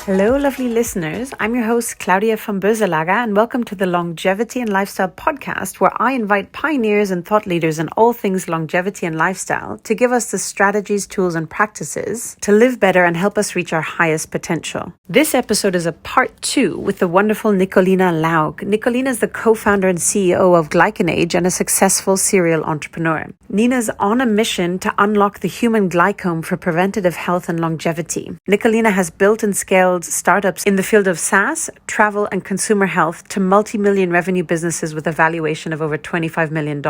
Hello, lovely listeners. I'm your host, Claudia van Beuzelaga, and welcome to the Longevity and Lifestyle podcast, where I invite pioneers and thought leaders in all things longevity and lifestyle to give us the strategies, tools, and practices to live better and help us reach our highest potential. This episode is a part 2 with the wonderful Nikolina Lauc. Nikolina is the co-founder and CEO of GlycanAge and a successful serial entrepreneur. Nina's on a mission to unlock the human glycome for preventative health and longevity. Nikolina has built and scaled startups in the field of SaaS, travel, and consumer health to multi-million revenue businesses with a valuation of over $25 million.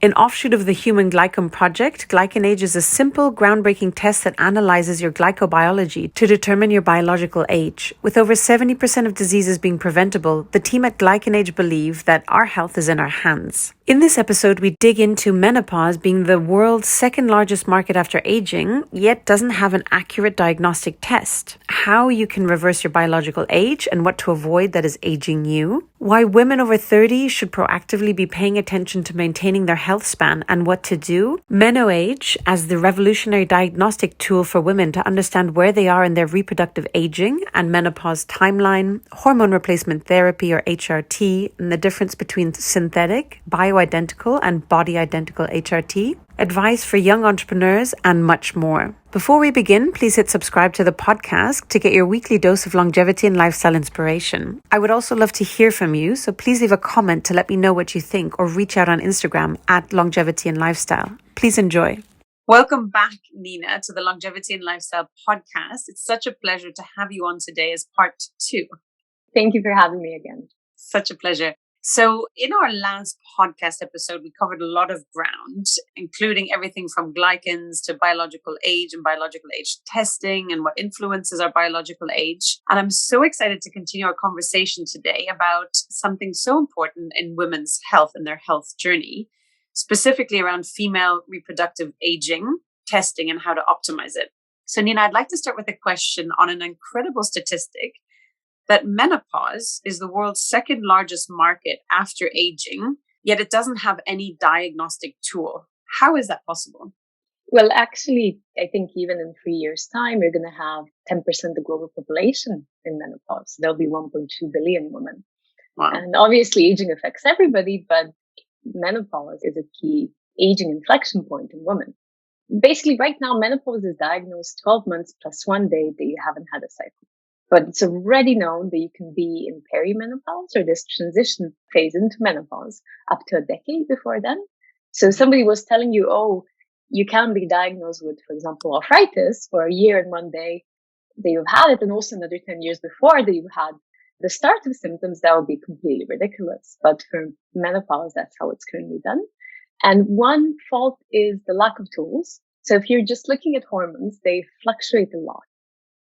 An offshoot of the Human Glycome Project, GlycanAge is a simple, groundbreaking test that analyzes your glyco-biology to determine your biological age. With over 70% of diseases being preventable, the team at GlycanAge believe that our health is in our hands. In this episode, we dig into menopause being the world's second largest market after aging, yet doesn't have an accurate diagnostic test. How you can reverse your biological age and what to avoid that is aging you. Why women over 30 should proactively be paying attention to maintaining their health span and what to do. MenoAge as the revolutionary diagnostic tool for women to understand where they are in their reproductive aging and menopause timeline. Hormone replacement therapy or HRT and the difference between synthetic, bioidentical and body-identical HRT. Advice for young entrepreneurs, and much more. Before we begin, please hit subscribe to the podcast to get your weekly dose of longevity and lifestyle inspiration. I would also love to hear from you, so please leave a comment to let me know what you think or reach out on Instagram at Longevity and Lifestyle. Please enjoy. Welcome back, Nina, to the Longevity and Lifestyle podcast. It's such a pleasure to have you on today as part 2. Thank you for having me again. Such a pleasure. So in our last podcast episode, we covered a lot of ground, including everything from glycans to biological age and biological age testing and what influences our biological age. And I'm so excited to continue our conversation today about something so important in women's health and their health journey, specifically around female reproductive aging, testing, and how to optimize it. So Nina, I'd like to start with a question on an incredible statistic that menopause is the world's second largest market after aging, yet it doesn't have any diagnostic tool. How is that possible? Well, actually, I think even in 3 years' time, we're going to have 10% of the global population in menopause. There'll be 1.2 billion women. Wow. And obviously, aging affects everybody, but menopause is a key aging inflection point in women. Basically, right now, menopause is diagnosed 12 months plus 1 day that you haven't had a cycle. But it's already known that you can be in perimenopause or this transition phase into menopause up to a decade before then. So somebody was telling you, oh, you can be diagnosed with, for example, arthritis for a year and 1 day that you've had it, and also another 10 years before that you've had the start of symptoms. That would be completely ridiculous. But for menopause, that's how it's currently done. And one fault is the lack of tools. So if you're just looking at hormones, they fluctuate a lot.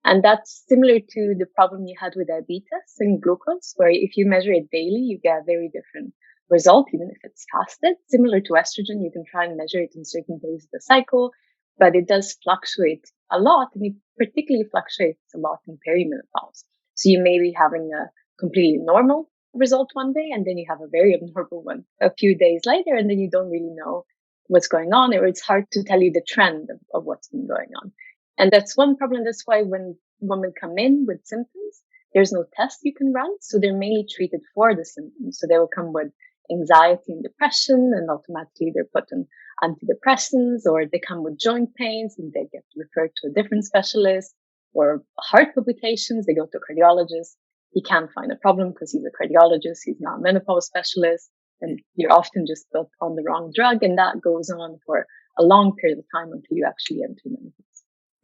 And that's similar to the problem you had with diabetes and glucose, where if you measure it daily, you get a very different result, even if it's fasted. Similar to estrogen, you can try and measure it in certain days of the cycle, but it does fluctuate a lot, and it particularly fluctuates a lot in perimenopause. So you may be having a completely normal result 1 day, and then you have a very abnormal one a few days later, and then you don't really know what's going on, or it's hard to tell you the trend of what's been going on. And that's one problem. That's why when women come in with symptoms, there's no test you can run. So they're mainly treated for the symptoms. So they will come with anxiety and depression, and automatically they're put on antidepressants, or they come with joint pains and they get referred to a different specialist, or heart palpitations. They go to a cardiologist. He can't find a problem because he's a cardiologist. He's not a menopause specialist. And you're often just put on the wrong drug. And that goes on for a long period of time until you actually enter menopause.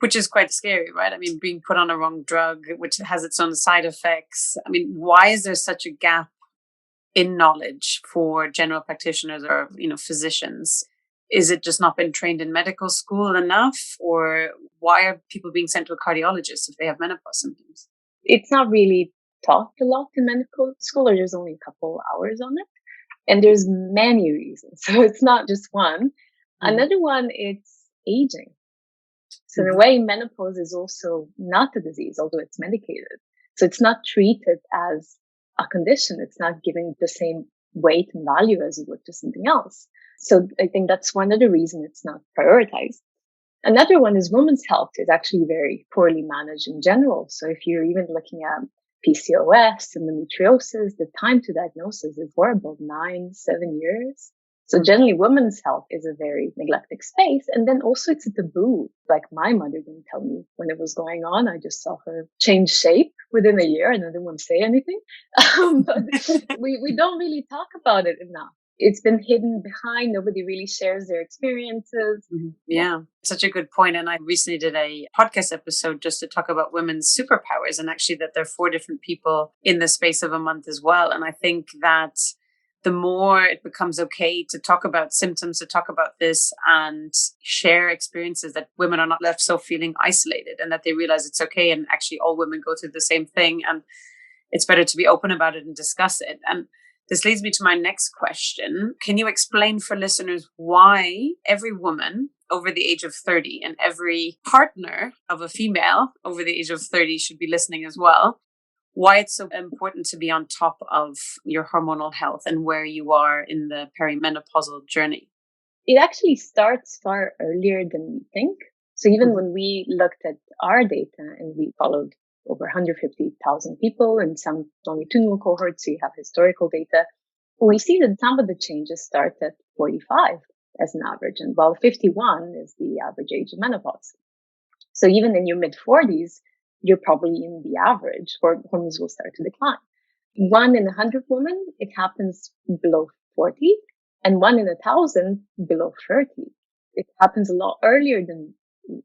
Which is quite scary, right? I mean, being put on a wrong drug, which has its own side effects. I mean, why is there such a gap in knowledge for general practitioners or, physicians? Is it just not been trained in medical school enough? Or why are people being sent to a cardiologist if they have menopause symptoms? It's not really taught a lot in medical school, or there's only a couple hours on it. And there's many reasons. So it's not just one. Another one, it's aging. So in a way, menopause is also not a disease, although it's medicated. So it's not treated as a condition. It's not given the same weight and value as it would to something else. So I think that's one other reason it's not prioritized. Another one is women's health is actually very poorly managed in general. So if you're even looking at PCOS and endometriosis, the time to diagnosis is horrible, 9-7 years. So generally women's health is a very neglected space. And then also it's a taboo. Like my mother didn't tell me when it was going on. I just saw her change shape within a year and I didn't want to say anything. But we don't really talk about it enough. It's been hidden behind. Nobody really shares their experiences. Yeah, such a good point. And I recently did a podcast episode just to talk about women's superpowers, and actually that there are 4 different people in the space of a month as well. And I think that the more it becomes okay to talk about symptoms, to talk about this and share experiences, that women are not left so feeling isolated, and that they realize it's okay. And actually all women go through the same thing, and it's better to be open about it and discuss it. And this leads me to my next question. Can you explain for listeners why every woman over the age of 30 and every partner of a female over the age of 30 should be listening as well? Why it's so important to be on top of your hormonal health and where you are in the perimenopausal journey? It actually starts far earlier than we think. So even when we looked at our data and we followed over 150,000 people and some longitudinal cohorts, so you have historical data, we see that some of the changes start at 45 as an average, and while 51 is the average age of menopause. So even in your mid-40s, you're probably in the average, or hormones will start to decline. 1 in 100 women, it happens below 40, and 1 in 1,000 below 30. It happens a lot earlier than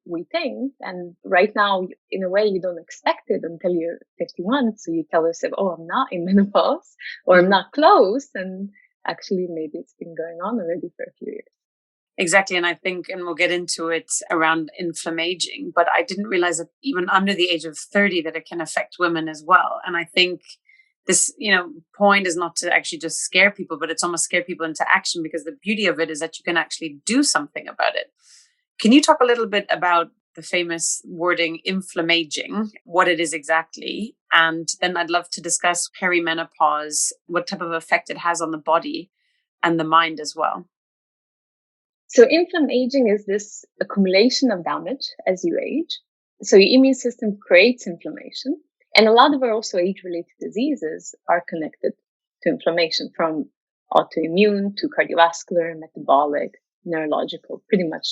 we think. And right now, in a way, you don't expect it until you're 51. So you tell yourself, oh, I'm not in menopause or I'm not close. And actually, maybe it's been going on already for a few years. Exactly. And I think, and we'll get into it around inflammaging, but I didn't realize that even under the age of 30 that it can affect women as well. And I think this, point is not to actually just scare people, but it's almost scare people into action, because the beauty of it is that you can actually do something about it. Can you talk a little bit about the famous wording inflammaging, what it is exactly? And then I'd love to discuss perimenopause, what type of effect it has on the body and the mind as well. So inflammaging is this accumulation of damage as you age. So your immune system creates inflammation. And a lot of our also age-related diseases are connected to inflammation, from autoimmune to cardiovascular, metabolic, neurological, pretty much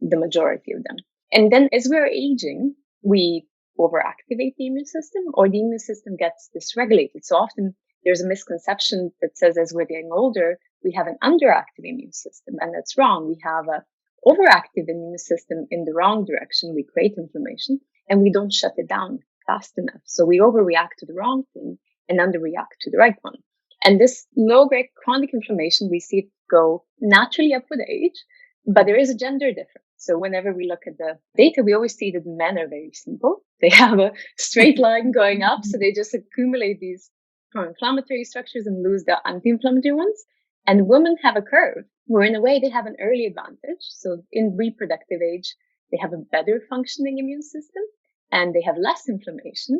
the majority of them. And then as we're aging, we overactivate the immune system, or the immune system gets dysregulated. So often there's a misconception that says as we're getting older, we have an underactive immune system, and that's wrong. We have an overactive immune system in the wrong direction. We create inflammation and we don't shut it down fast enough. So we overreact to the wrong thing and underreact to the right one. And this low-grade chronic inflammation, we see it go naturally up with age, but there is a gender difference. So whenever we look at the data, we always see that men are very simple. They have a straight line going up. So they just accumulate these pro-inflammatory structures and lose the anti-inflammatory ones. And women have a curve where in a way they have an early advantage. So in reproductive age, they have a better functioning immune system and they have less inflammation.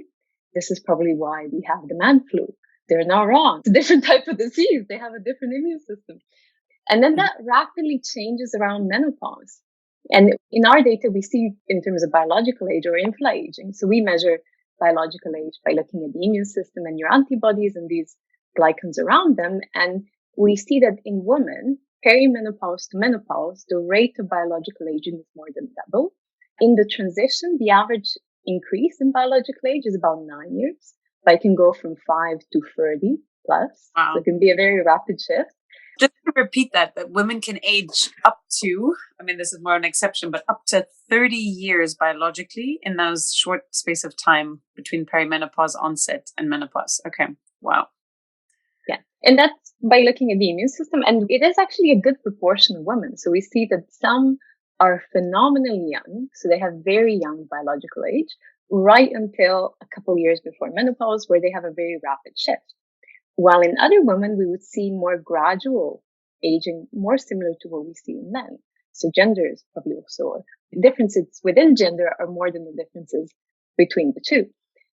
This is probably why we have the man flu. They're not wrong. It's a different type of disease. They have a different immune system. And then that rapidly changes around menopause. And in our data, we see in terms of biological age or inflammaging. So we measure biological age by looking at the immune system and your antibodies and these glycans around them. And we see that in women, perimenopause to menopause, the rate of biological aging is more than double. In the transition, the average increase in biological age is about 9 years, but it can go from 5 to 30 plus. Wow. So it can be a very rapid shift. Just to repeat that women can age up to, this is more an exception, but up to 30 years biologically in those short space of time between perimenopause onset and menopause. Okay. Wow. Yeah. And that's by looking at the immune system. And it is actually a good proportion of women. So we see that some are phenomenally young. So they have very young biological age right until a couple of years before menopause, where they have a very rapid shift. While in other women, we would see more gradual aging, more similar to what we see in men. So gender is probably also, the differences within gender are more than the differences between the two.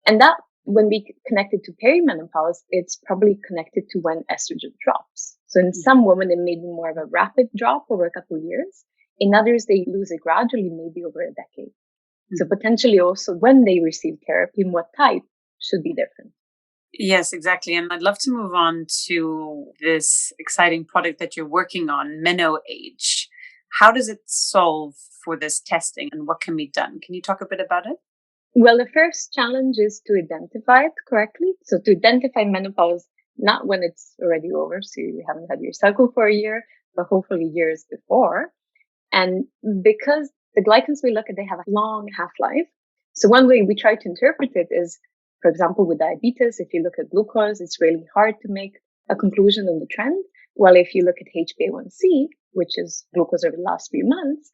And that, when we connect it to perimenopause, it's probably connected to when estrogen drops. So in some women, it may be more of a rapid drop over a couple of years. In others, they lose it gradually, maybe over a decade. So potentially also when they receive therapy and what type should be different. Yes, exactly. And I'd love to move on to this exciting product that you're working on, MenoAge. How does it solve for this testing and what can be done? Can you talk a bit about it? Well, the first challenge is to identify it correctly. So to identify menopause, not when it's already over, so you haven't had your cycle for a year, but hopefully years before. And because the glycans we look at, they have a long half-life. So one way we try to interpret it is, for example, with diabetes, if you look at glucose, it's really hard to make a conclusion on the trend. While if you look at HbA1c, which is glucose over the last few months,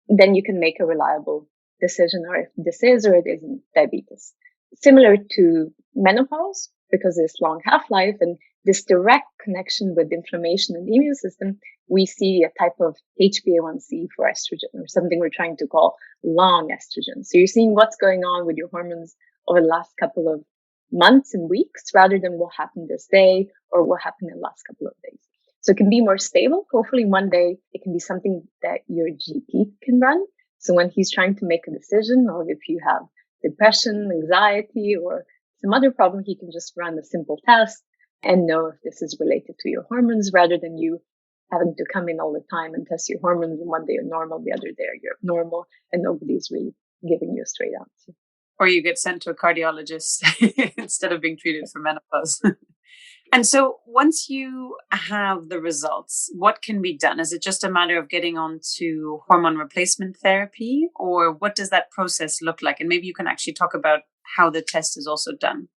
then you can make a reliable decision or if this is or it isn't diabetes. Similar to menopause, because it's long half-life and this direct connection with inflammation in the immune system, we see a type of HbA1c for estrogen or something we're trying to call long estrogen. So you're seeing what's going on with your hormones over the last couple of months and weeks rather than what happened this day or what happened in the last couple of days. So it can be more stable. Hopefully one day it can be something that your GP can run. So when he's trying to make a decision or if you have depression, anxiety, or some other problem, he can just run a simple test and know if this is related to your hormones rather than you having to come in all the time and test your hormones. And one day you're normal, the other day you're abnormal, and nobody's really giving you a straight answer. Or you get sent to a cardiologist instead of being treated for menopause. And so once you have the results, what can be done? Is it just a matter of getting on to hormone replacement therapy, or what does that process look like? And maybe you can actually talk about how the test is also done.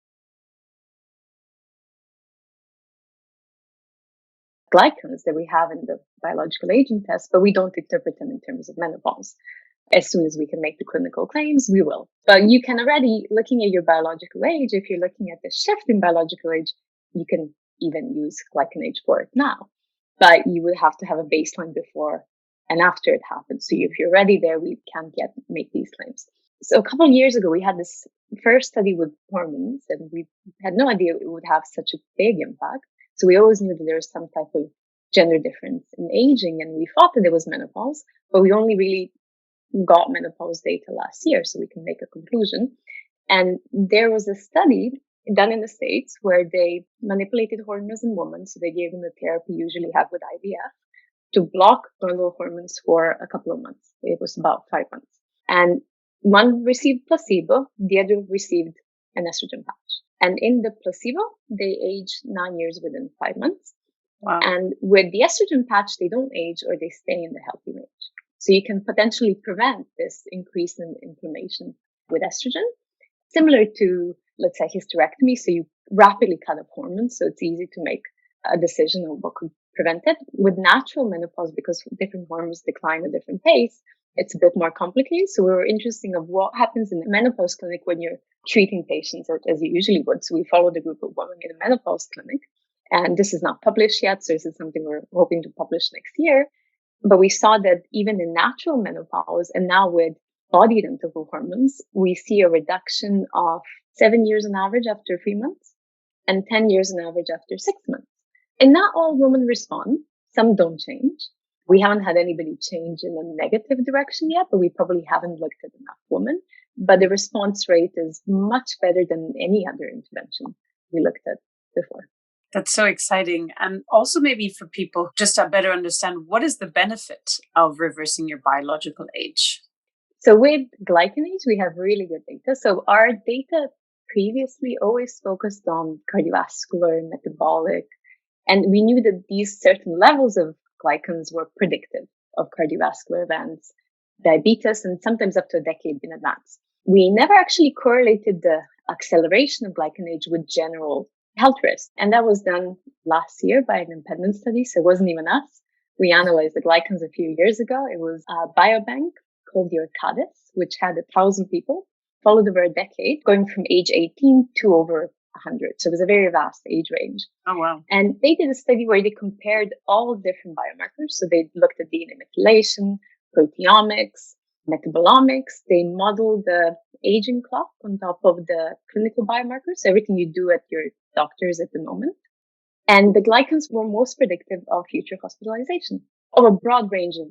Glycans that we have in the biological aging test, but we don't interpret them in terms of menopause. As soon as we can make the clinical claims, we will. But you can already, looking at your biological age, if you're looking at the shift in biological age, you can even use GlycanAge for it now. But you would have to have a baseline before and after it happens. So if you're already there, we can't yet make these claims. So a couple of years ago, we had this first study with hormones, and we had no idea it would have such a big impact. So we always knew that there was some type of gender difference in aging, and we thought that there was menopause, but we only really got menopause data last year, so we can make a conclusion. And there was a study done in the States where they manipulated hormones in women. So they gave them the therapy you usually have with IVF to block normal hormones for a couple of months. It was about 5 months. And one received placebo, the other received an estrogen patch. And in the placebo, they aged 9 years within 5 months. Wow. And with the estrogen patch, they don't age or they stay in the healthy range. So you can potentially prevent this increase in inflammation with estrogen, similar to, let's say, hysterectomy. So you rapidly cut off hormones. So it's easy to make a decision on what could prevent it. With natural menopause, because different hormones decline at a different pace, it's a bit more complicated. So we were interested of what happens in the menopause clinic when you're treating patients as you usually would. So we followed a group of women in a menopause clinic. And this is not published yet. So this is something we're hoping to publish next year. But we saw that even in natural menopause and now with body-identical hormones, we see a reduction of 7 years on average after 3 months and 10 years on average after 6 months. And not all women respond. Some don't change. We haven't had anybody change in a negative direction yet, but we probably haven't looked at enough women. But the response rate is much better than any other intervention we looked at before. That's so exciting. And also maybe for people just to better understand, what is the benefit of reversing your biological age? So with GlycanAge, we have really good data. So our data previously always focused on cardiovascular, metabolic, and we knew that these certain levels of glycans were predictive of cardiovascular events, diabetes, and sometimes up to a decade in advance. We never actually correlated the acceleration of GlycanAge with general health risk. And that was done last year by an independent study. So it wasn't even us. We analyzed the glycans a few years ago. It was a biobank called the Orcadis, which had 1,000 people followed over a decade, going from age 18 to over 100. So it was a very vast age range. Oh, wow. And they did a study where they compared all different biomarkers. So they looked at DNA methylation, proteomics, metabolomics. They modeled the aging clock on top of the clinical biomarkers, everything you do at your doctors at the moment. And the glycans were most predictive of future hospitalization of a broad range of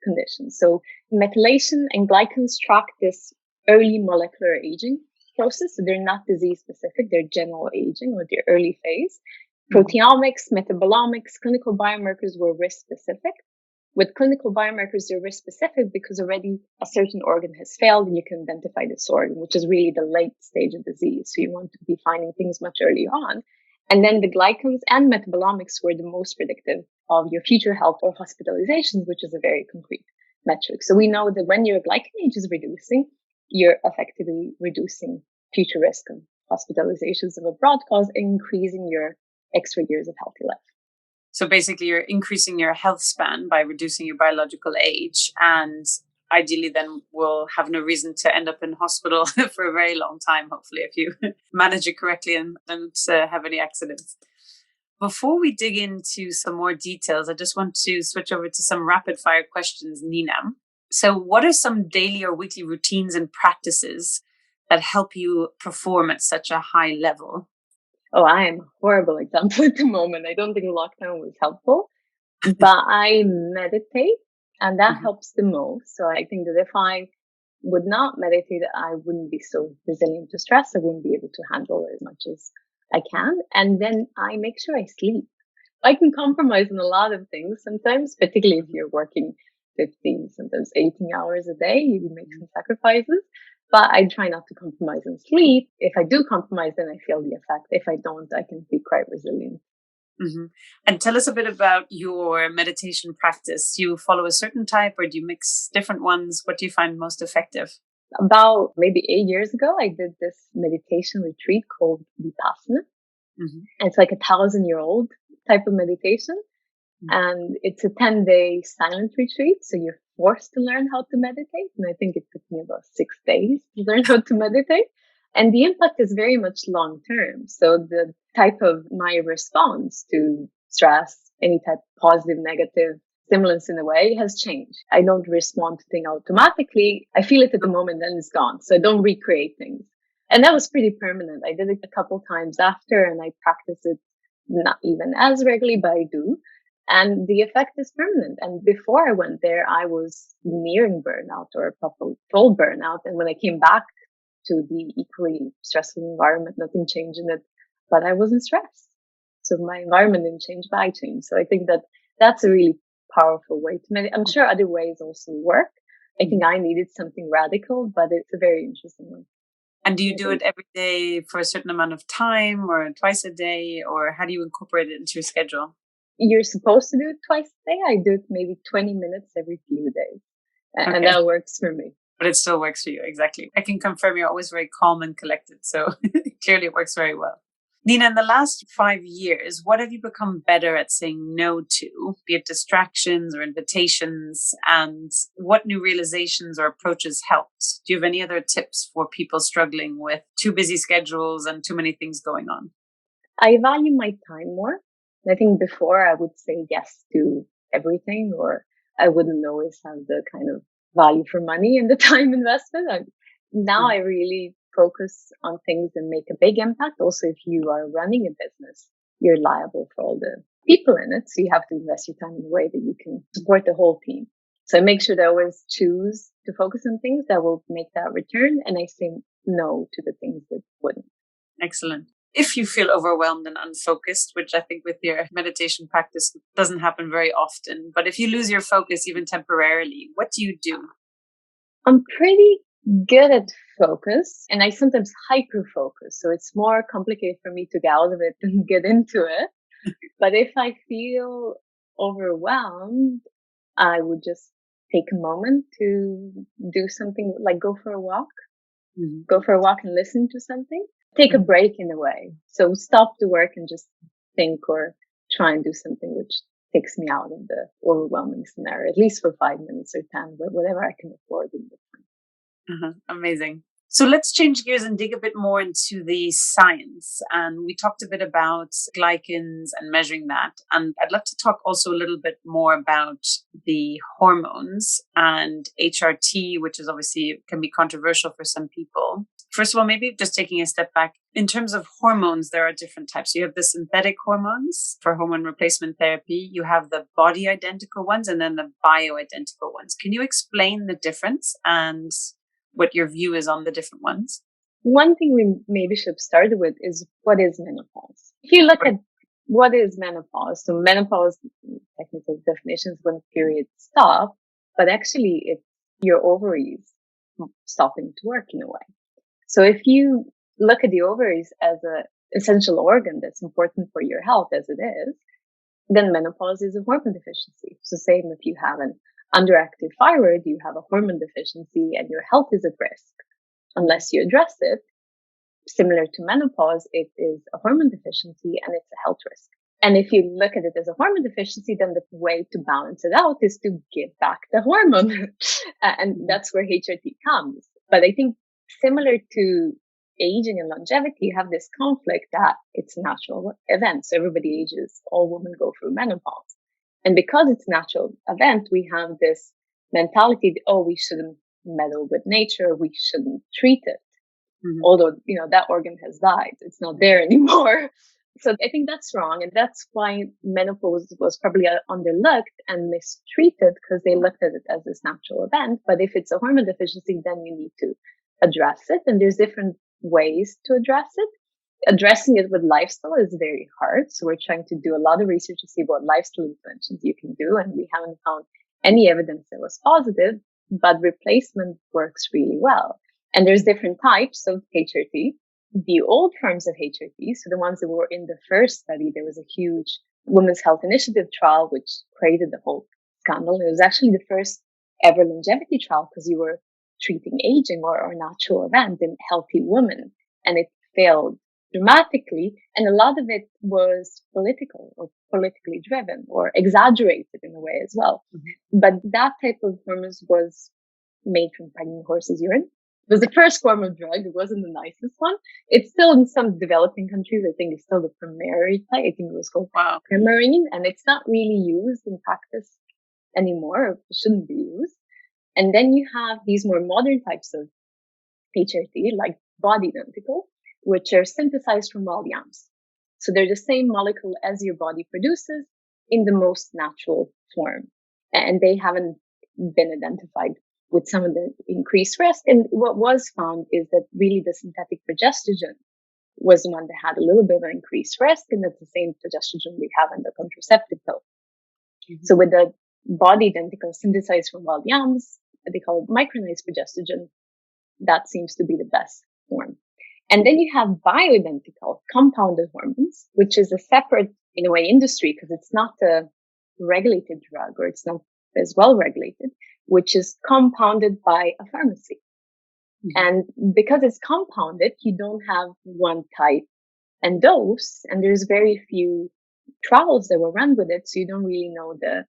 conditions. So methylation and glycans track this early molecular aging process. So they're not disease specific, they're general aging or the early phase. Proteomics, metabolomics, clinical biomarkers were risk specific. With clinical biomarkers, they're risk specific because already a certain organ has failed and you can identify this organ, which is really the late stage of disease. So you want to be finding things much earlier on. And then the glycans and metabolomics were the most predictive of your future health or hospitalizations, which is a very concrete metric. So we know that when your GlycanAge is reducing, you're effectively reducing future risk of hospitalizations of a broad cause, increasing your extra years of healthy life. So basically, you're increasing your health span by reducing your biological age, and ideally then will have no reason to end up in hospital for a very long time, hopefully, if you manage it correctly and don't have any accidents. Before we dig into some more details, I just want to switch over to some rapid fire questions, Nina. So what are some daily or weekly routines and practices that help you perform at such a high level? Oh, I am a horrible example at the moment. I don't think lockdown was helpful, but I meditate and that helps the most. So I think that if I would not meditate, I wouldn't be so resilient to stress. I wouldn't be able to handle it as much as I can. And then I make sure I sleep. I can compromise on a lot of things sometimes, particularly if you're working 15, sometimes 18 hours a day, you make some sacrifices. But I try not to compromise on sleep. If I do compromise, then I feel the effect. If I don't, I can be quite resilient. Mm-hmm. And tell us a bit about your meditation practice. Do you follow a certain type or do you mix different ones? What do you find most effective? About maybe 8 years ago, I did this meditation retreat called Vipassana. It's like 1,000-year-old type of meditation. And it's a 10-day silent retreat. So you're forced to learn how to meditate. And I think it took me about 6 days to learn how to meditate. And the impact is very much long term. So the type of my response to stress, any type of positive, negative stimulants in a way has changed. I don't respond to things automatically. I feel it at the moment, then it's gone. So I don't recreate things. And that was pretty permanent. I did it a couple times after and I practice it not even as regularly, but I do. And the effect is permanent. And before I went there, I was nearing burnout or probably full burnout. And when I came back to the equally stressful environment, nothing changed in it, but I wasn't stressed. So my environment didn't change, but I changed. So I think that that's a really powerful way to meditate. I'm sure other ways also work. I think I needed something radical, but it's a very interesting one. And do you do it every day for a certain amount of time or twice a day, or how do you incorporate it into your schedule? You're supposed to do it twice a day. I do it maybe 20 minutes every few days. And that works for me. But it still works for you, exactly. I can confirm you're always very calm and collected. So clearly it works very well. Nina, in the last 5 years, what have you become better at saying no to, be it distractions or invitations, and what new realizations or approaches helped? Do you have any other tips for people struggling with too busy schedules and too many things going on? I value my time more. I think before I would say yes to everything, or I wouldn't always have the kind of value for money and the time investment. Now I really focus on things that make a big impact. Also, if you are running a business, you're liable for all the people in it. So you have to invest your time in a way that you can support the whole team. So I make sure that I always choose to focus on things that will make that return. And I say no to the things that wouldn't. Excellent. If you feel overwhelmed and unfocused, which I think with your meditation practice doesn't happen very often, but if you lose your focus even temporarily, what do you do? I'm pretty good at focus and I sometimes hyper focus. So it's more complicated for me to get out of it than get into it. But if I feel overwhelmed, I would just take a moment to do something like go for a walk and listen to something. Take a break in a way. So stop the work and just think or try and do something which takes me out of the overwhelming scenario, at least for 5 minutes or 10, but whatever I can afford in the time. Amazing. So let's change gears and dig a bit more into the science. And we talked a bit about glycans and measuring that. And I'd love to talk also a little bit more about the hormones and HRT, which is obviously can be controversial for some people. First of all, maybe just taking a step back, in terms of hormones, there are different types. You have the synthetic hormones for hormone replacement therapy. You have the body identical ones and then the bioidentical ones. Can you explain the difference and what your view is on the different ones? One thing we maybe should start with is what is menopause? If you look at what is menopause, so menopause, technical definition is when periods stop, but actually it's your ovaries stopping to work in a way. So if you look at the ovaries as an essential organ that's important for your health as it is, then menopause is a hormone deficiency. So same if you have an underactive thyroid, you have a hormone deficiency and your health is at risk unless you address it. Similar to menopause, it is a hormone deficiency and it's a health risk. And if you look at it as a hormone deficiency, then the way to balance it out is to give back the hormone. And that's where HRT comes. But I think similar to aging and longevity, you have this conflict that it's a natural event. So everybody ages, all women go through menopause. And because it's a natural event, we have this mentality that, oh, we shouldn't meddle with nature. We shouldn't treat it. Mm-hmm. Although, that organ has died. It's not there anymore. So I think that's wrong. And that's why menopause was probably underlooked and mistreated because they looked at it as this natural event. But if it's a hormone deficiency, then you need to address it. And there's different ways to address it. Addressing it with lifestyle is very hard. So we're trying to do a lot of research to see what lifestyle interventions you can do. And we haven't found any evidence that was positive, but replacement works really well. And there's different types of HRT. The old forms of HRT, so the ones that were in the first study, there was a huge Women's Health Initiative trial, which created the whole scandal. It was actually the first ever longevity trial because you were treating aging or natural event in healthy women. And it failed dramatically. And a lot of it was political or politically driven or exaggerated in a way as well. Mm-hmm. But that type of hormones was made from pregnant horses' urine. It was the first form of drug. It wasn't the nicest one. It's still in some developing countries. I think it's still the primary type. I think it was called Perimenopause, and it's not really used in practice anymore. It shouldn't be used. And then you have these more modern types of HRT, like Bioidentical, which are synthesized from wild yams. So they're the same molecule as your body produces in the most natural form. And they haven't been identified with some of the increased risk. And what was found is that really the synthetic progesterone was the one that had a little bit of an increased risk. And that's the same progesterone we have in the contraceptive pill. Mm-hmm. So with the Bioidentical synthesized from wild yams, they call it micronized progesterone, that seems to be the best form. And then you have bioidentical compounded hormones, which is a separate, in a way, industry because it's not a regulated drug or it's not as well regulated, which is compounded by a pharmacy. Mm-hmm. And because it's compounded, you don't have one type and dose, and there's very few trials that were run with it, so you don't really know the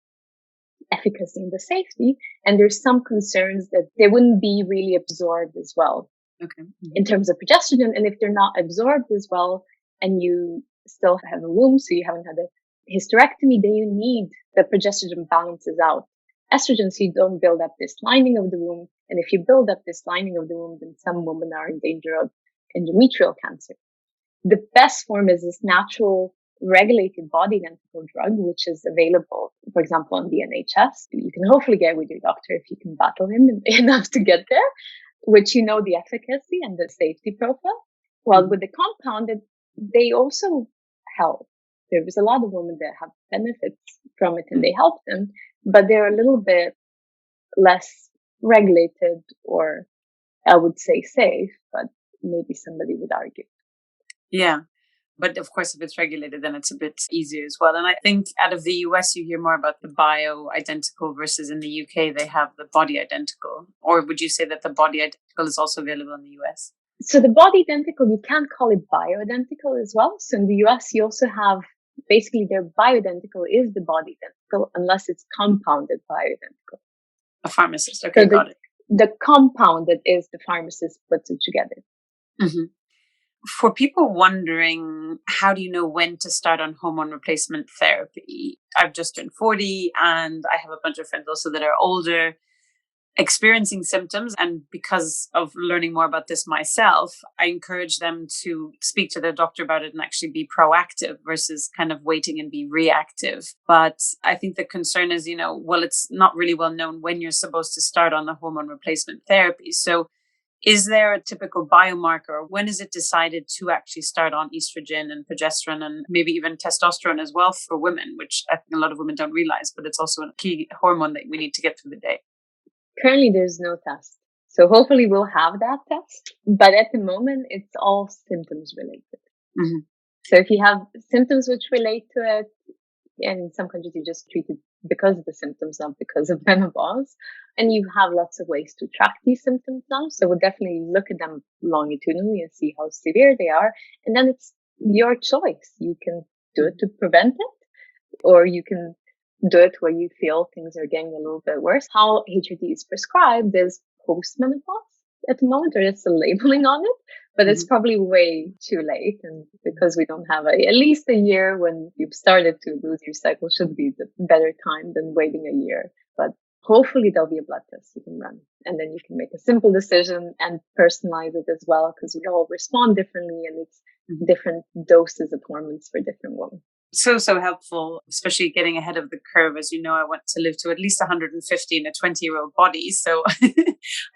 efficacy and the safety. And there's some concerns that they wouldn't be really absorbed as well. Okay. Mm-hmm. In terms of progesterone. And if they're not absorbed as well, and you still have a womb, so you haven't had a hysterectomy, then you need the progesterone balances out estrogen so you don't build up this lining of the womb. And if you build up this lining of the womb, then some women are in danger of endometrial cancer. The best form is this natural regulated bioidentical drug, which is available, for example, on the NHS. You can hopefully get with your doctor if you can battle him enough to get there, which you know the efficacy and the safety profile. While with the compounded, they also help. There was a lot of women that have benefits from it and they help them, but they're a little bit less regulated, or I would say safe, but maybe somebody would argue. Yeah. But of course, if it's regulated, then it's a bit easier as well. And I think out of the US, you hear more about the bioidentical versus in the UK, they have the Bioidentical. Or would you say that the Bioidentical is also available in the US? So the Bioidentical, you can't call it bioidentical as well. So in the US, you also have basically their bioidentical is the Bioidentical unless it's compounded bioidentical. A pharmacist. Okay, so got it. The compounded is the pharmacist puts it together. Mm-hmm. For people wondering, how do you know when to start on hormone replacement therapy? I've just turned 40 and I have a bunch of friends also that are older. experiencing symptoms. And because of learning more about this myself, I encourage them to speak to their doctor about it and actually be proactive versus kind of waiting and be reactive. But I think the concern is, well, it's not really well known when you're supposed to start on the hormone replacement therapy. So is there a typical biomarker? When is it decided to actually start on estrogen and progesterone and maybe even testosterone as well for women, which I think a lot of women don't realize, but it's also a key hormone that we need to get through the day? Currently, there's no test. So hopefully we'll have that test. But at the moment, it's all symptoms related. Mm-hmm. So if you have symptoms which relate to it, and in some countries you just treat it because of the symptoms, not because of menopause. And you have lots of ways to track these symptoms now. So we'll definitely look at them longitudinally and see how severe they are. And then it's your choice. You can do it to prevent it, or you can do it where you feel things are getting a little bit worse. How HRT is prescribed is post-menopause at the moment, or it's the labeling on it, but it's probably way too late. And because we don't have at least a year when you've started to lose your cycle should be the better time than waiting a year. But hopefully there'll be a blood test you can run, and then you can make a simple decision and personalize it as well, because we all respond differently and it's different doses of hormones for different women. So helpful, especially getting ahead of the curve. As you know, I want to live to at least 150 in a 20-year-old body. So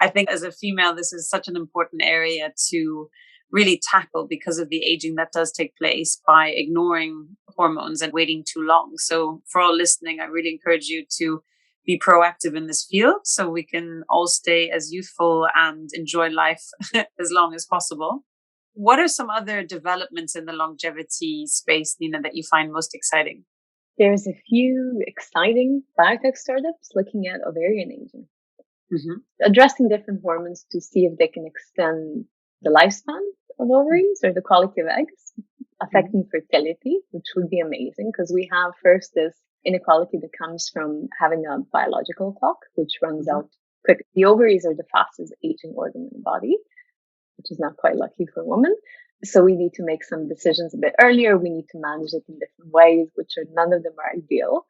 I think as a female, this is such an important area to really tackle because of the aging that does take place by ignoring hormones and waiting too long. So for all listening, I really encourage you to be proactive in this field so we can all stay as youthful and enjoy life as long as possible. What are some other developments in the longevity space, Nina, that you find most exciting? There's a few exciting biotech startups looking at ovarian aging, addressing different hormones to see if they can extend the lifespan of ovaries or the quality of eggs, affecting fertility, which would be amazing because we have first this inequality that comes from having a biological clock, which runs out quick. The ovaries are the fastest aging organ in the body, which is not quite lucky for women. So we need to make some decisions a bit earlier. We need to manage it in different ways, which are none of them are ideal.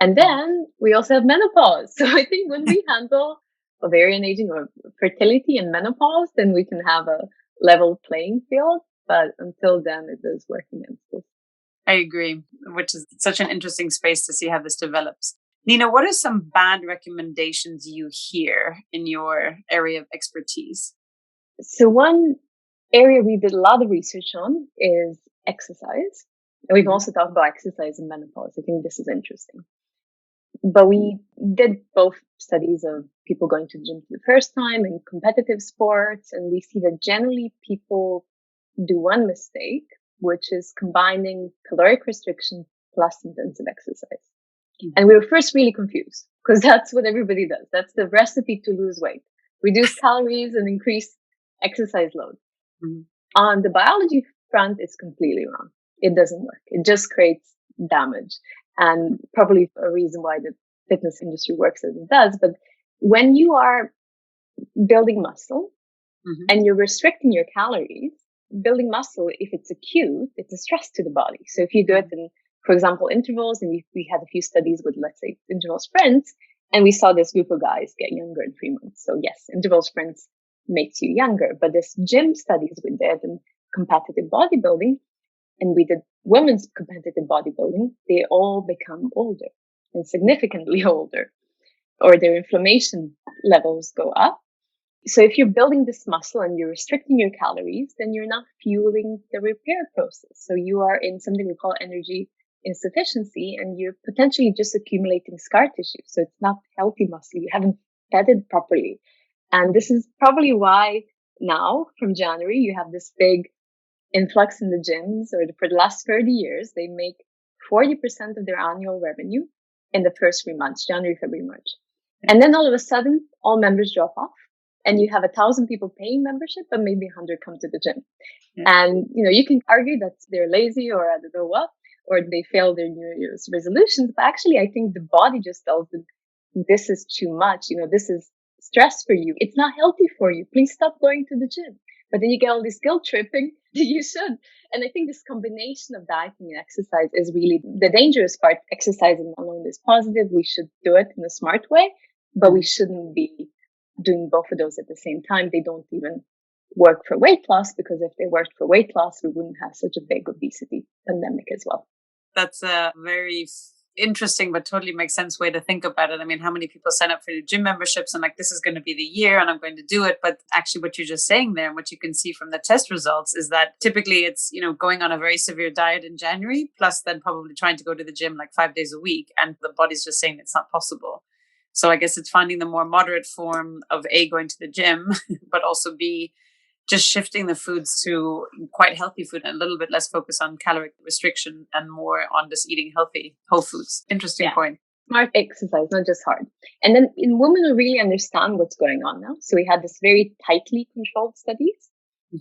And then we also have menopause. So I think when we handle ovarian aging or fertility and menopause, then we can have a level playing field. But until then, it is work against us. I agree, which is such an interesting space to see how this develops. Nina, what are some bad recommendations you hear in your area of expertise? So one area we did a lot of research on is exercise. And we've also talked about exercise in menopause. I think this is interesting. But we did both studies of people going to the gym for the first time and competitive sports. And we see that generally people do one mistake, which is combining caloric restriction plus intensive exercise. And we were first really confused because that's what everybody does. That's the recipe to lose weight. Reduce calories and increase exercise load. On the biology front, it's completely wrong. It doesn't work. It just creates damage, and probably a reason why the fitness industry works as it does. But when you are building muscle and you're restricting your calories, building muscle, if it's acute, it's a stress to the body. So if you do it in, for example, intervals, and we had a few studies with, let's say, interval sprints, and we saw this group of guys get younger in 3 months. So yes, interval sprints makes you younger. But this gym studies we did in competitive bodybuilding, and we did women's competitive bodybuilding, they all become older and significantly older, or their inflammation levels go up. So if you're building this muscle and you're restricting your calories, then you're not fueling the repair process. So you are in something we call energy insufficiency, and you're potentially just accumulating scar tissue. So it's not healthy muscle. You haven't fed it properly. And this is probably why now from January, you have this big influx in the gyms, or for the last 30 years, they make 40% of their annual revenue in the first 3 months, January, February, March. And then all of a sudden, all members drop off. And you have 1,000 people paying membership, but maybe 100 come to the gym. And, you can argue that they're lazy or I don't know what, or they fail their New Year's resolutions. But actually, I think the body just tells them, this is too much. This is stress for you. It's not healthy for you. Please stop going to the gym. But then you get all this guilt tripping that you should. And I think this combination of dieting and exercise is really the dangerous part. Exercising alone is positive. We should do it in a smart way, but we shouldn't be doing both of those at the same time, they don't even work for weight loss, because if they worked for weight loss, we wouldn't have such a big obesity pandemic as well. That's a very interesting but totally makes sense way to think about it. I mean, how many people sign up for gym memberships and like, this is going to be the year and I'm going to do it. But actually what you're just saying there and what you can see from the test results is that typically it's, going on a very severe diet in January, plus then probably trying to go to the gym like 5 days a week. And the body's just saying it's not possible. So I guess it's finding the more moderate form of A, going to the gym, but also B, just shifting the foods to quite healthy food and a little bit less focus on caloric restriction and more on just eating healthy whole foods. Interesting point. Smart exercise, not just hard. And then in women who really understand what's going on now. So we had this very tightly controlled studies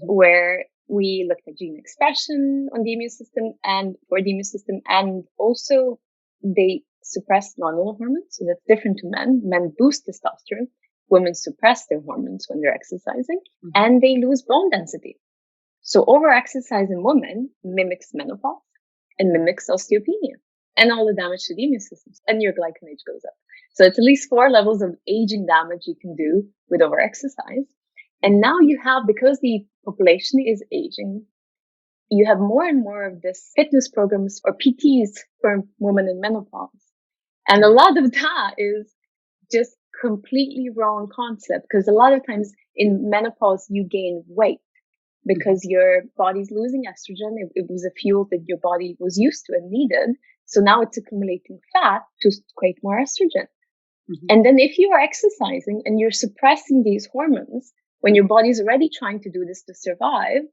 where we looked at gene expression on the immune system and for the immune system, and also they suppressed non-hormonal hormones. So that's different to men. Men boost testosterone. Women suppress their hormones when they're exercising, and they lose bone density. So over-exercise in women mimics menopause and mimics osteopenia and all the damage to the immune system, and your GlycanAge goes up. So it's at least 4 levels of aging damage you can do with over-exercise. And now you have, because the population is aging, you have more and more of this fitness programs or PTs for women in menopause. And a lot of that is just completely wrong concept, because a lot of times in menopause you gain weight because your body's losing estrogen. It was a fuel that your body was used to and needed. So now it's accumulating fat to create more estrogen. And then if you are exercising and you're suppressing these hormones when your body's already trying to do this to survive,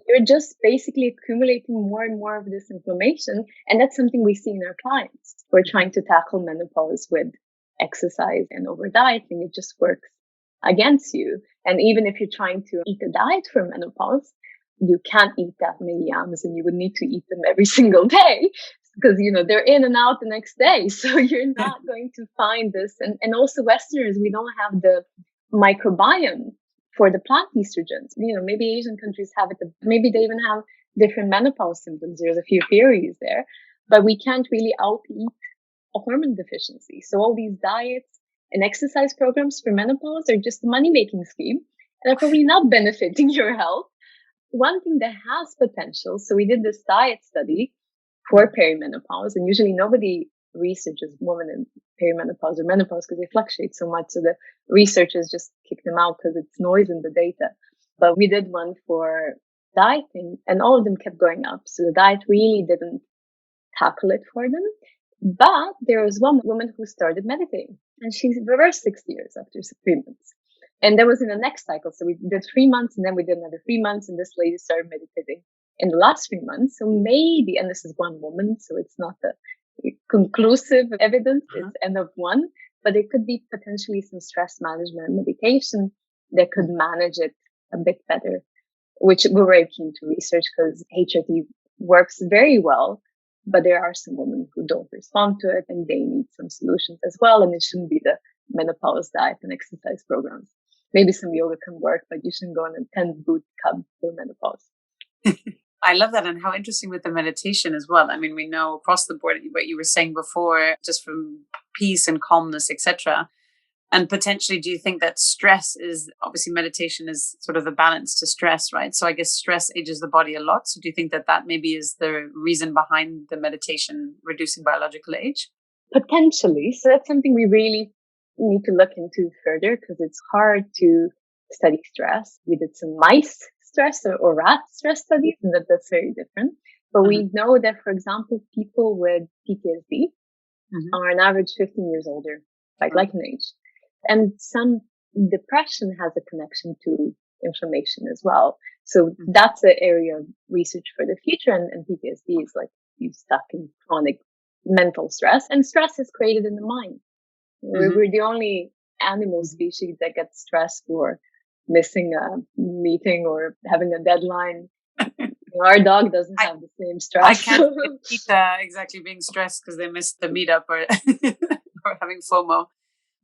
you're just basically accumulating more and more of this inflammation. And that's something we see in our clients. We're trying to tackle menopause with exercise and over dieting. It just works against you. And even if you're trying to eat a diet for menopause, you can't eat that many yams, and you would need to eat them every single day because, they're in and out the next day. So you're not going to find this. And also Westerners, we don't have the microbiome for the plant estrogens. Maybe Asian countries have it. Maybe they even have different menopause symptoms. There's a few theories there, but we can't really out-eat a hormone deficiency. So all these diets and exercise programs for menopause are just a money-making scheme and are probably not benefiting your health. One thing that has potential, so we did this diet study for perimenopause, and usually nobody researches women in perimenopause or menopause because they fluctuate so much. So the researchers just kick them out because it's noise in the data. But we did one for dieting and all of them kept going up. So the diet really didn't tackle it for them. But there was one woman who started meditating, and she reversed 6 years after 3 months. And that was in the next cycle. So we did 3 months, and then we did another 3 months, and this lady started meditating in the last 3 months. So maybe, and this is one woman, so it's not the conclusive evidence, it's N of 1, but it could be potentially some stress management meditation that could manage it a bit better, which we're very keen to research because HRT works very well. But there are some women who don't respond to it, and they need some solutions as well. And it shouldn't be the menopause diet and exercise programs. Maybe some yoga can work, but you shouldn't go on a 10 boot camp for menopause. I love that. And how interesting with the meditation as well. I mean, we know across the board what you were saying before, just from peace and calmness, etc. And potentially, do you think that stress is, obviously meditation is sort of the balance to stress, right? So I guess stress ages the body a lot. So do you think that maybe is the reason behind the meditation reducing biological age? Potentially. So that's something we really need to look into further, because it's hard to study stress. We did some mice stress or rat stress studies, and that's very different. But we know that, for example, people with PTSD are on average 15 years older by GlycanAge. And some depression has a connection to inflammation as well. So that's an area of research for the future. And PTSD is like you stuck in chronic mental stress, and stress is created in the mind. We're the only animal species that gets stressed for missing a meeting or having a deadline. Our dog doesn't have the same stress. I can't eat exactly being stressed because they missed the meetup or, or having FOMO.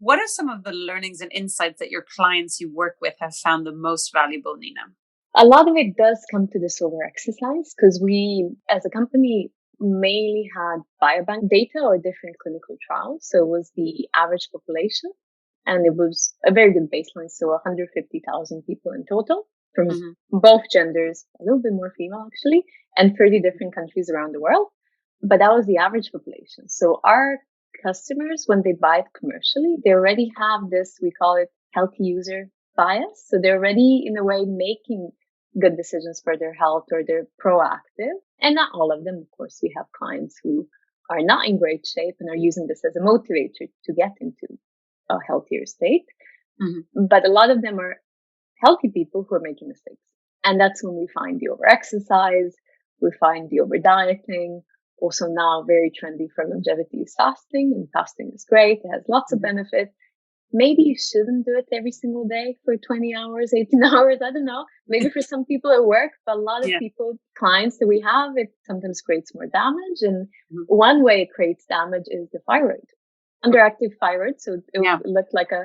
What are some of the learnings and insights that your clients you work with have found the most valuable, Nina? A lot of it does come to this over exercise, because we, as a company, mainly had biobank data or different clinical trials. So it was the average population. And it was a very good baseline. So 150,000 people in total from Mm-hmm. both genders, a little bit more female actually, and 30 different countries around the world. But that was the average population. So our customers, when they buy it commercially, they already have this, we call it healthy user bias. So they're already in a way making good decisions for their health, or they're proactive. And not all of them. Of course, we have clients who are not in great shape and are using this as a motivator to get into a healthier state. Mm-hmm. But a lot of them are healthy people who are making mistakes. And that's when we find the over exercise, we find the over dieting. Also now very trendy for longevity is fasting, and fasting is great. It has lots of benefits. Maybe you shouldn't do it every single day for 20 hours, 18 hours. I don't know. Maybe for some people it works, but a lot of people, clients that we have, it sometimes creates more damage. And one way it creates damage is the thyroid, underactive thyroid. So it would look like a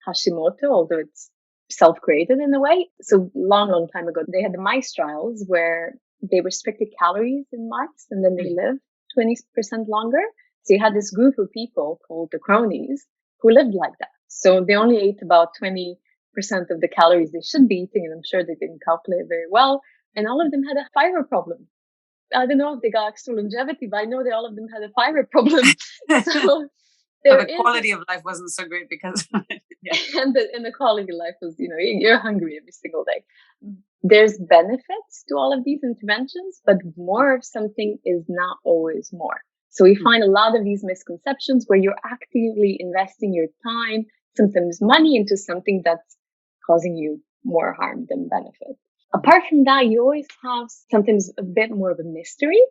Hashimoto, although it's self-created in a way. So long time ago, they had the mice trials where they restricted calories in mice and then they lived 20% longer. So you had this group of people called the cronies who lived like that. So they only ate about 20% of the calories they should be eating. And I'm sure they didn't calculate very well. And all of them had a thyroid problem. I don't know if they got extra longevity, but I know that all of them had a thyroid problem. So the quality of life wasn't so great because of it. And the quality of life was, you're hungry every single day. There's benefits to all of these interventions, but more of something is not always more. So we find a lot of these misconceptions where you're actively investing your time, sometimes money, into something that's causing you more harm than benefit. Apart from that, you always have sometimes a bit more of a mystery,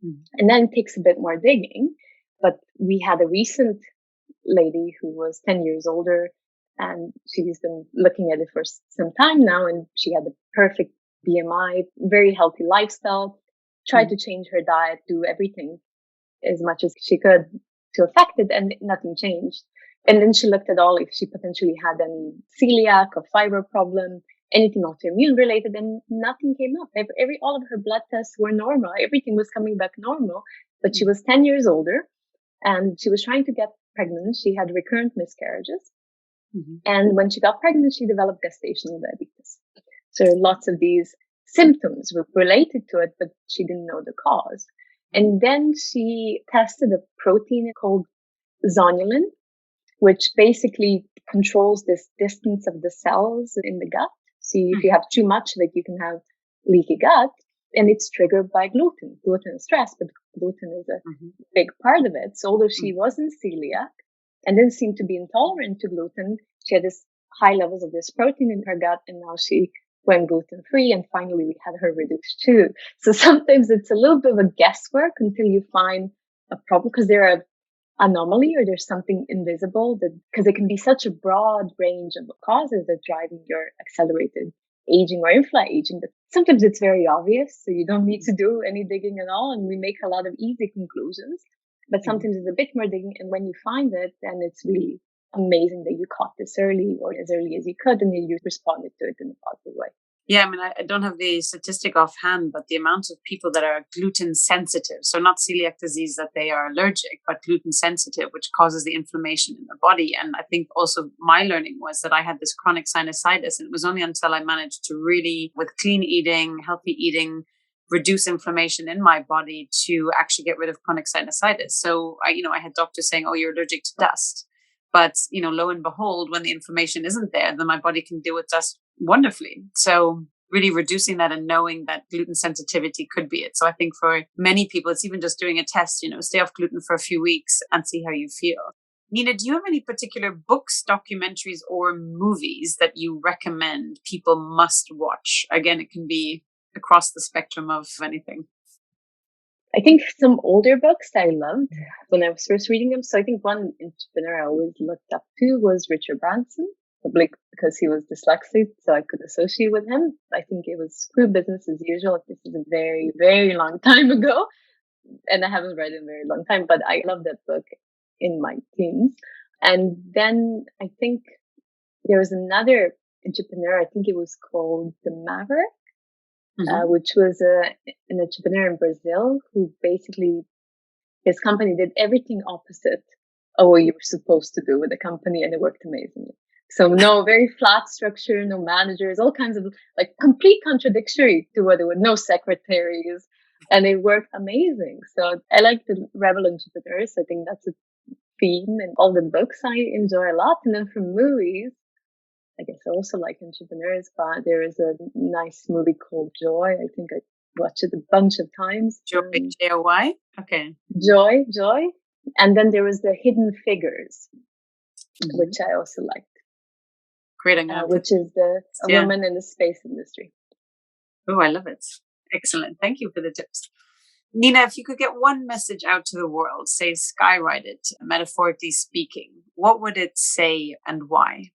and then it takes a bit more digging. But we had a recent lady who was 10 years older, and she's been looking at it for some time now, and she had the perfect BMI, very healthy lifestyle, tried to change her diet, do everything as much as she could to affect it, and nothing changed. And then she looked at all if she potentially had any celiac or fiber problem, anything autoimmune related, and nothing came up. All of her blood tests were normal. Everything was coming back normal, but she was 10 years older and she was trying to get pregnant. She had recurrent miscarriages. And when she got pregnant, she developed gestational diabetes. So lots of these symptoms were related to it, but she didn't know the cause. And then she tested a protein called zonulin, which basically controls this distance of the cells in the gut. So if you have too much, like you can have leaky gut, and it's triggered by gluten. Gluten is stress, but gluten is a big part of it. So although she wasn't celiac and didn't seem to be intolerant to gluten, she had this high levels of this protein in her gut, and now she went gluten free, and finally we had her reduced too. So sometimes it's a little bit of a guesswork until you find a problem, because there are anomaly or there's something invisible, that because it can be such a broad range of causes that driving your accelerated aging or infla-aging that sometimes it's very obvious, so you don't need to do any digging at all, and we make a lot of easy conclusions. But sometimes it's a bit more digging, and when you find it, then it's really amazing that you caught this early, or as early as you could, and you responded to it in a positive way. Yeah, I mean, I don't have the statistic offhand, but the amount of people that are gluten sensitive, so not celiac disease that they are allergic, but gluten sensitive, which causes the inflammation in the body. And I think also my learning was that I had this chronic sinusitis, and it was only until I managed to really, with clean eating, healthy eating, reduce inflammation in my body to actually get rid of chronic sinusitis. So I had doctors saying, "Oh, you're allergic to dust." But, lo and behold, when the inflammation isn't there, then my body can deal with dust wonderfully. So really reducing that and knowing that gluten sensitivity could be it. So I think for many people, it's even just doing a test, stay off gluten for a few weeks and see how you feel. Nina, do you have any particular books, documentaries, or movies that you recommend people must watch? Again, it can be across the spectrum of anything. I think some older books I loved when I was first reading them. So I think one entrepreneur I always looked up to was Richard Branson, because he was dyslexic, so I could associate with him. I think it was Screw Business as Usual. This is a very, very long time ago, and I haven't read it in a very long time, but I love that book in my teens. And then I think there was another entrepreneur, I think it was called The Maverick, which was an entrepreneur in Brazil who basically, his company did everything opposite what you were supposed to do with the company, and it worked amazingly. So no, very flat structure, no managers, all kinds of like complete contradictory to what it was, no secretaries, and it worked amazing. So I like the rebel entrepreneurs. I think that's a theme in all the books I enjoy a lot. And then from movies, I guess I also like entrepreneurs, but there is a nice movie called Joy. I think I watched it a bunch of times. Joy, Joy. Okay. Joy. And then there was the Hidden Figures, which I also liked. Great. Which is a woman in the space industry. Oh, I love it. Excellent. Thank you for the tips. Nina, if you could get one message out to the world, say skywrite it, metaphorically speaking, what would it say and why?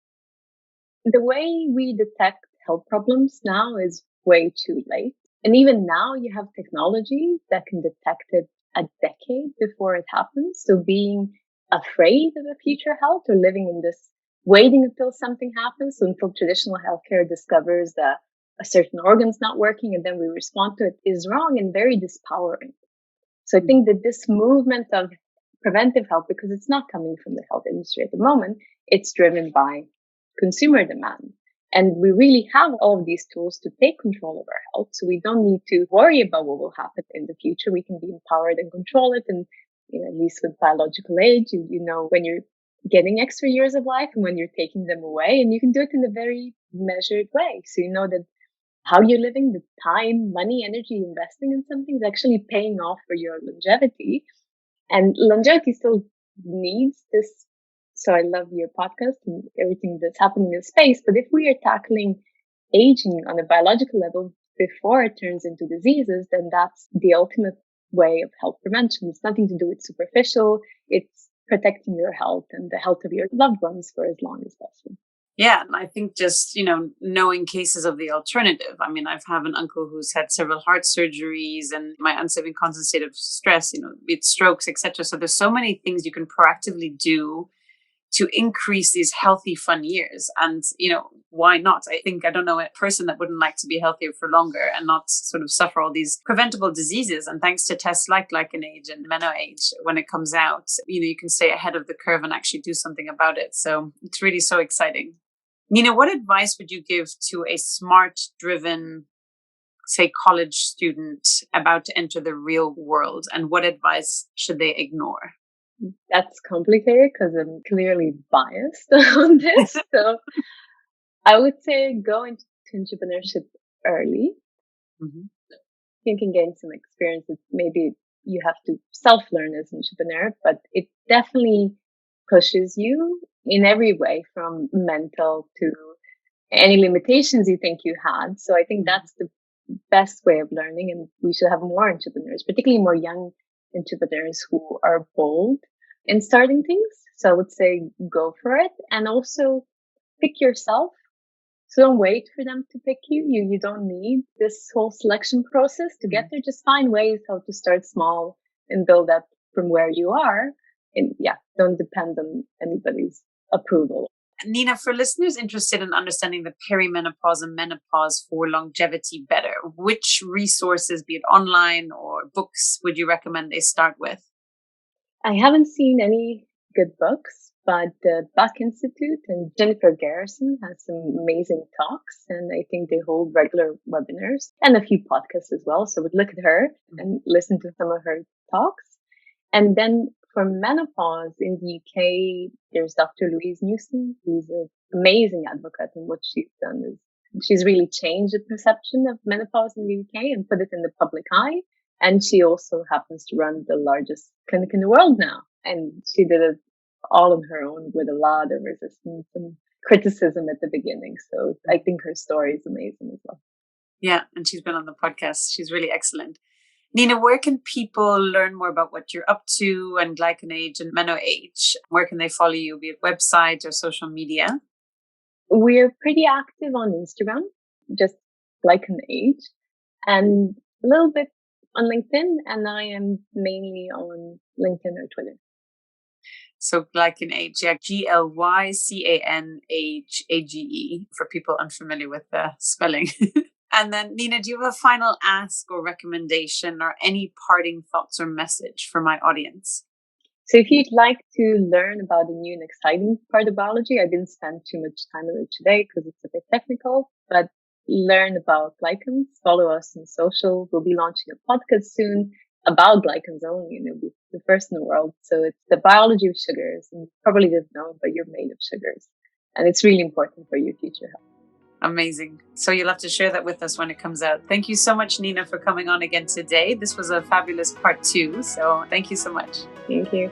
The way we detect health problems now is way too late. And even now you have technology that can detect it a decade before it happens. So being afraid of a future health or living in this waiting until something happens, so until traditional healthcare discovers that a certain organ's not working and then we respond to it, is wrong and very dispowering. So I think that this movement of preventive health, because it's not coming from the health industry at the moment, it's driven by consumer demand. And we really have all of these tools to take control of our health. So we don't need to worry about what will happen in the future. We can be empowered and control it. And at least with biological age, you know when you're getting extra years of life and when you're taking them away, and you can do it in a very measured way. So you know that how you're living, the time, money, energy investing in something is actually paying off for your longevity. And longevity still needs this. So I love your podcast and everything that's happening in space. But if we are tackling aging on a biological level before it turns into diseases, then that's the ultimate way of health prevention. It's nothing to do with superficial. It's protecting your health and the health of your loved ones for as long as possible. Yeah. And I think just, knowing cases of the alternative. I mean, I have an uncle who's had several heart surgeries and my unstable constant state of stress, with strokes, etc. So there's so many things you can proactively do to increase these healthy, fun years. And, why not? I don't know a person that wouldn't like to be healthier for longer and not sort of suffer all these preventable diseases. And thanks to tests like GlycanAge and MenoAge, when it comes out, you can stay ahead of the curve and actually do something about it. So it's really so exciting. Nina, what advice would you give to a smart, driven, say, college student about to enter the real world? And what advice should they ignore? That's complicated because I'm clearly biased on this. So I would say go into entrepreneurship early. Mm-hmm. You can gain some experience. Maybe you have to self-learn as an entrepreneur, but it definitely pushes you in every way, from mental to any limitations you think you had. So I think that's the best way of learning. And we should have more entrepreneurs, particularly more young entrepreneurs who are bold in starting things. So I would say go for it, and also pick yourself. So don't wait for them to pick you. You don't need this whole selection process to get there. Just find ways how to start small and build up from where you are. And don't depend on anybody's approval. Nina, for listeners interested in understanding the perimenopause and menopause for longevity better, which resources, be it online or books, would you recommend they start with? I haven't seen any good books, but the Buck Institute and Jennifer Garrison has some amazing talks, and I think they hold regular webinars and a few podcasts as well. So I would look at her and listen to some of her talks. And then for menopause in the UK, there's Dr. Louise Newson, who's an amazing advocate, and what she's done is she's really changed the perception of menopause in the UK and put it in the public eye. And she also happens to run the largest clinic in the world now. And she did it all on her own with a lot of resistance and criticism at the beginning. So I think her story is amazing as well. Yeah, and she's been on the podcast. She's really excellent. Nina, where can people learn more about what you're up to and GlycanAge and MenoAge? Where can they follow you, be it website or social media? We're pretty active on Instagram, just GlycanAge, and a little bit on LinkedIn, and I am mainly on LinkedIn or Twitter. So GlycanAge, GlycanAge for people unfamiliar with the spelling. And then, Nina, do you have a final ask or recommendation or any parting thoughts or message for my audience? So if you'd like to learn about the new and exciting part of biology, I didn't spend too much time on it today because it's a bit technical, but learn about glycans, follow us on social. We'll be launching a podcast soon about glycans only, and it'll be the first in the world. So it's the biology of sugars, and you probably didn't know, but you're made of sugars. And it's really important for your future health. Amazing. So you'll have to share that with us when it comes out. Thank you so much, Nina, for coming on again today. This was a fabulous part 2. So thank you so much. Thank you.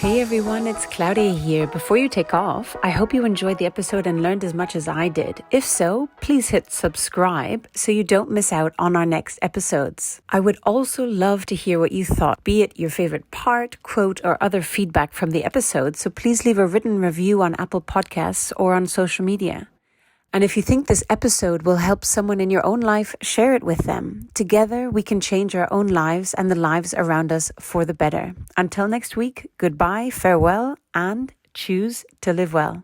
Hey everyone, it's Claudia here. Before you take off, I hope you enjoyed the episode and learned as much as I did. If so, please hit subscribe so you don't miss out on our next episodes. I would also love to hear what you thought, be it your favorite part, quote, or other feedback from the episode, so please leave a written review on Apple Podcasts or on social media. And if you think this episode will help someone in your own life, share it with them. Together, we can change our own lives and the lives around us for the better. Until next week, goodbye, farewell, and choose to live well.